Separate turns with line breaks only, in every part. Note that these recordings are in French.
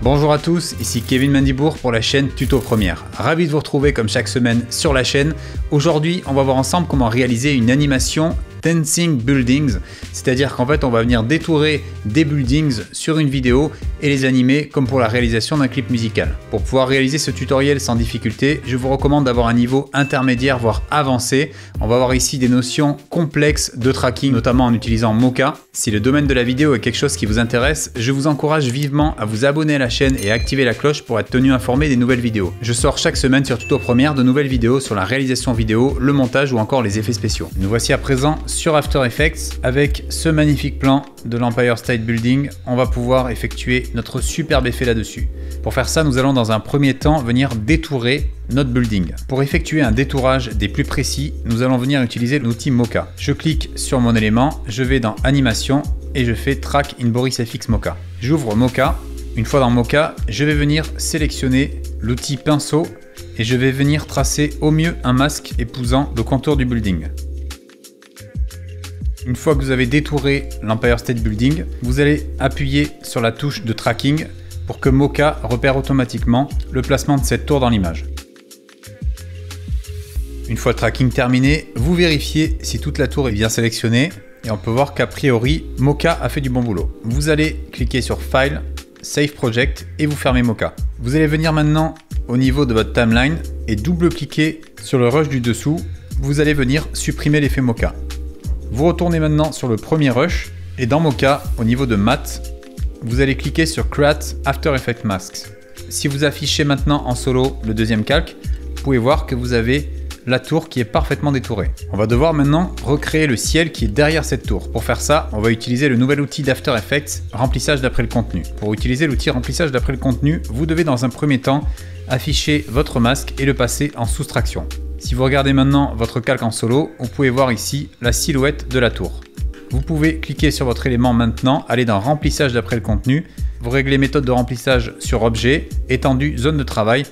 Bonjour à tous, ici Kevin Mandibourg pour la chaîne Tuto Première. Ravi de vous retrouver comme chaque semaine sur la chaîne. Aujourd'hui, on va voir ensemble comment réaliser une animation Dancing Buildings, c'est-à-dire qu'en fait on va venir détourer des buildings sur une vidéo et les animer comme pour la réalisation d'un clip musical. Pour pouvoir réaliser ce tutoriel sans difficulté, je vous recommande d'avoir un niveau intermédiaire voire avancé. On va voir ici des notions complexes de tracking, notamment en utilisant Mocha. Si le domaine de la vidéo est quelque chose qui vous intéresse, je vous encourage vivement à vous abonner à la chaîne et à activer la cloche pour être tenu informé des nouvelles vidéos. Je sors chaque semaine sur Tuto Première de nouvelles vidéos sur la réalisation vidéo, le montage ou encore les effets spéciaux. Nous voici à présent sur After Effects avec ce magnifique plan de l'Empire State Building. On va pouvoir effectuer notre superbe effet là-dessus. Pour faire ça, nous allons dans un premier temps venir détourer notre building. Pour effectuer un détourage des plus précis, nous allons venir utiliser l'outil Mocha. Je clique sur mon élément, je vais dans Animation et je fais Track in Boris FX Mocha. J'ouvre Mocha. Une fois dans Mocha, je vais venir sélectionner l'outil pinceau et je vais venir tracer au mieux un masque épousant le contour du building. Une fois que vous avez détouré l'Empire State Building, vous allez appuyer sur la touche de tracking pour que Mocha repère automatiquement le placement de cette tour dans l'image. Une fois le tracking terminé, vous vérifiez si toute la tour est bien sélectionnée et on peut voir qu'a priori, Mocha a fait du bon boulot. Vous allez cliquer sur File, Save Project et vous fermez Mocha. Vous allez venir maintenant au niveau de votre timeline et double-cliquer sur le rush du dessous. Vous allez venir supprimer l'effet Mocha. Vous retournez maintenant sur le premier rush et dans Mocha, au niveau de Matte, vous allez cliquer sur Create After Effects Masks. Si vous affichez maintenant en solo le deuxième calque, vous pouvez voir que vous avez la tour qui est parfaitement détourée. On va devoir maintenant recréer le ciel qui est derrière cette tour. Pour faire ça, on va utiliser le nouvel outil d'After Effects, remplissage d'après le contenu. Pour utiliser l'outil remplissage d'après le contenu, vous devez dans un premier temps afficher votre masque et le passer en soustraction. Si vous regardez maintenant votre calque en solo, vous pouvez voir ici la silhouette de la tour. Vous pouvez cliquer sur votre élément maintenant, aller dans remplissage d'après le contenu, vous réglez méthode de remplissage sur objet, étendue, zone de travail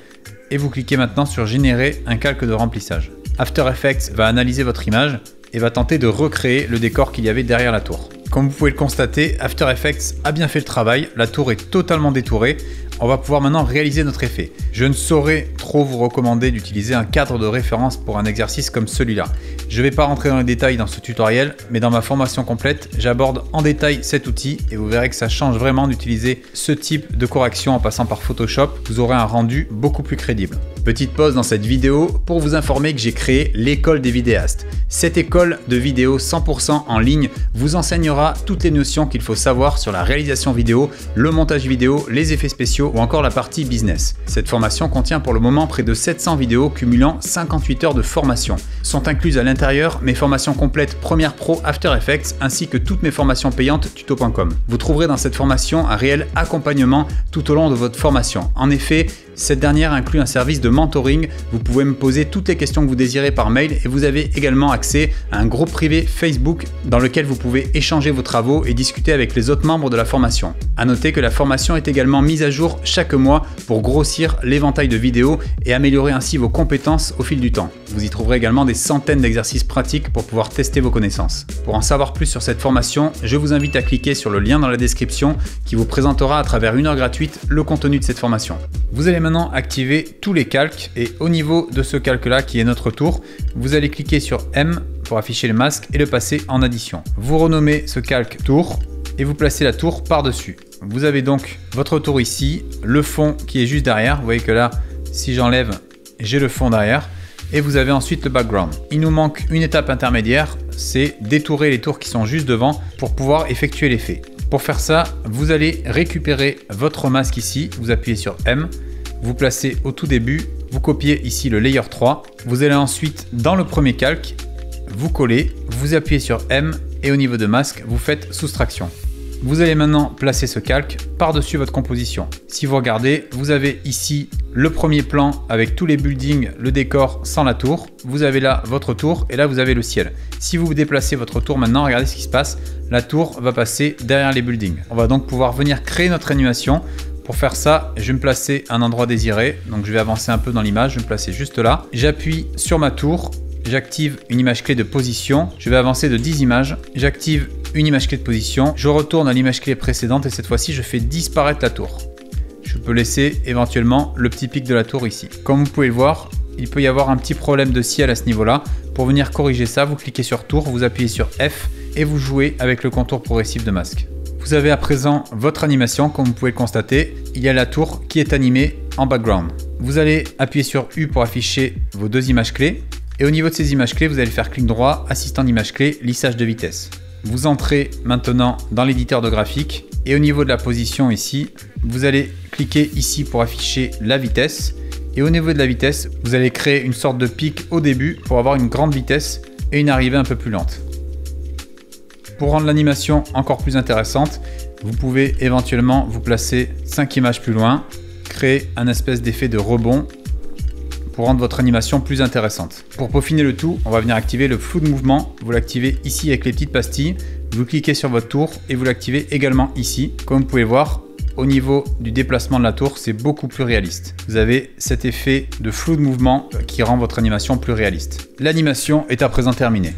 et vous cliquez maintenant sur générer un calque de remplissage. After Effects va analyser votre image et va tenter de recréer le décor qu'il y avait derrière la tour. Comme vous pouvez le constater, After Effects a bien fait le travail, la tour est totalement détourée. On va pouvoir maintenant réaliser notre effet. Je ne saurais trop vous recommander d'utiliser un cadre de référence pour un exercice comme celui-là. Je ne vais pas rentrer dans les détails dans ce tutoriel, mais dans ma formation complète, j'aborde en détail cet outil et vous verrez que ça change vraiment d'utiliser ce type de correction en passant par Photoshop. Vous aurez un rendu beaucoup plus crédible. Petite pause dans cette vidéo pour vous informer que j'ai créé l'école des vidéastes. Cette école de vidéo 100% en ligne vous enseignera toutes les notions qu'il faut savoir sur la réalisation vidéo, le montage vidéo, les effets spéciaux ou encore la partie business. Cette formation contient pour le moment près de 700 vidéos cumulant 58 heures de formation. Sont incluses à l'intérieur mes formations complètes Premiere Pro After Effects ainsi que toutes mes formations payantes tuto.com. Vous trouverez dans cette formation un réel accompagnement tout au long de votre formation. En effet, cette dernière inclut un service de mentoring. Vous pouvez me poser toutes les questions que vous désirez par mail et vous avez également accès à un groupe privé Facebook dans lequel vous pouvez échanger vos travaux et discuter avec les autres membres de la formation. À noter que la formation est également mise à jour chaque mois pour grossir l'éventail de vidéos et améliorer ainsi vos compétences au fil du temps. Vous y trouverez également des centaines d'exercices pratiques pour pouvoir tester vos connaissances. Pour en savoir plus sur cette formation, je vous invite à cliquer sur le lien dans la description qui vous présentera à travers 1 heure gratuite le contenu de cette formation. Vous allez maintenant activer tous les calques et au niveau de ce calque là qui est notre tour, vous allez cliquer sur M pour afficher le masque et le passer en addition. Vous renommez ce calque tour et vous placez la tour par-dessus. Vous avez donc votre tour ici, le fond qui est juste derrière. Vous voyez que là, si j'enlève, j'ai le fond derrière. Et vous avez ensuite le background. Il nous manque une étape intermédiaire, c'est détourer les tours qui sont juste devant pour pouvoir effectuer l'effet. Pour faire ça, vous allez récupérer votre masque ici, vous appuyez sur M, vous placez au tout début, vous copiez ici le layer 3, vous allez ensuite dans le premier calque, vous collez, vous appuyez sur M et au niveau de masque, vous faites soustraction. Vous allez maintenant placer ce calque par-dessus votre composition. Si vous regardez, vous avez ici le premier plan avec tous les buildings, le décor sans la tour. Vous avez là votre tour et là vous avez le ciel. Si vous déplacez votre tour maintenant, regardez ce qui se passe. La tour va passer derrière les buildings. On va donc pouvoir venir créer notre animation. Pour faire ça, je vais me placer à un endroit désiré. Donc je vais avancer un peu dans l'image, je vais me placer juste là. J'appuie sur ma tour. J'active une image clé de position, je vais avancer de 10 images, j'active une image clé de position, je retourne à l'image clé précédente et cette fois-ci je fais disparaître la tour. Je peux laisser éventuellement le petit pic de la tour ici. Comme vous pouvez le voir, il peut y avoir un petit problème de ciel à ce niveau-là. Pour venir corriger ça, vous cliquez sur tour, vous appuyez sur F et vous jouez avec le contour progressif de masque. Vous avez à présent votre animation, comme vous pouvez le constater. Il y a la tour qui est animée en background. Vous allez appuyer sur U pour afficher vos deux images clés. Et au niveau de ces images clés, vous allez faire clic droit, assistant d'image clé, lissage de vitesse. Vous entrez maintenant dans l'éditeur de graphique et au niveau de la position ici, vous allez cliquer ici pour afficher la vitesse. Et au niveau de la vitesse, vous allez créer une sorte de pic au début pour avoir une grande vitesse et une arrivée un peu plus lente. Pour rendre l'animation encore plus intéressante, vous pouvez éventuellement vous placer 5 images plus loin, créer un espèce d'effet de rebond pour rendre votre animation plus intéressante. Pour peaufiner le tout, on va venir activer le flou de mouvement. Vous l'activez ici avec les petites pastilles, vous cliquez sur votre tour et vous l'activez également ici. Comme vous pouvez voir, au niveau du déplacement de la tour, c'est beaucoup plus réaliste. Vous avez cet effet de flou de mouvement qui rend votre animation plus réaliste. L'animation est à présent terminée.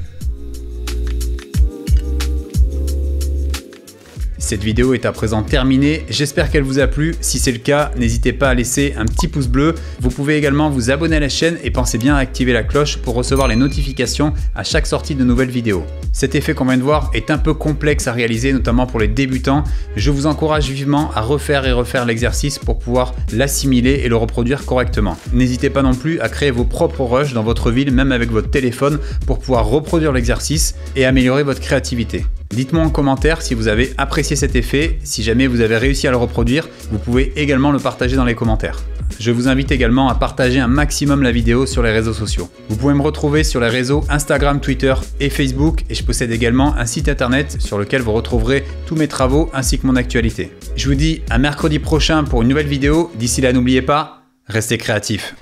Cette vidéo est à présent terminée, j'espère qu'elle vous a plu. Si c'est le cas, n'hésitez pas à laisser un petit pouce bleu. Vous pouvez également vous abonner à la chaîne et pensez bien à activer la cloche pour recevoir les notifications à chaque sortie de nouvelles vidéos. Cet effet qu'on vient de voir est un peu complexe à réaliser, notamment pour les débutants. Je vous encourage vivement à refaire et refaire l'exercice pour pouvoir l'assimiler et le reproduire correctement. N'hésitez pas non plus à créer vos propres rushs dans votre ville, même avec votre téléphone, pour pouvoir reproduire l'exercice et améliorer votre créativité. Dites-moi en commentaire si vous avez apprécié cet effet. Si jamais vous avez réussi à le reproduire, vous pouvez également le partager dans les commentaires. Je vous invite également à partager un maximum la vidéo sur les réseaux sociaux. Vous pouvez me retrouver sur les réseaux Instagram, Twitter et Facebook et je possède également un site internet sur lequel vous retrouverez tous mes travaux ainsi que mon actualité. Je vous dis à mercredi prochain pour une nouvelle vidéo. D'ici là, n'oubliez pas, restez créatifs.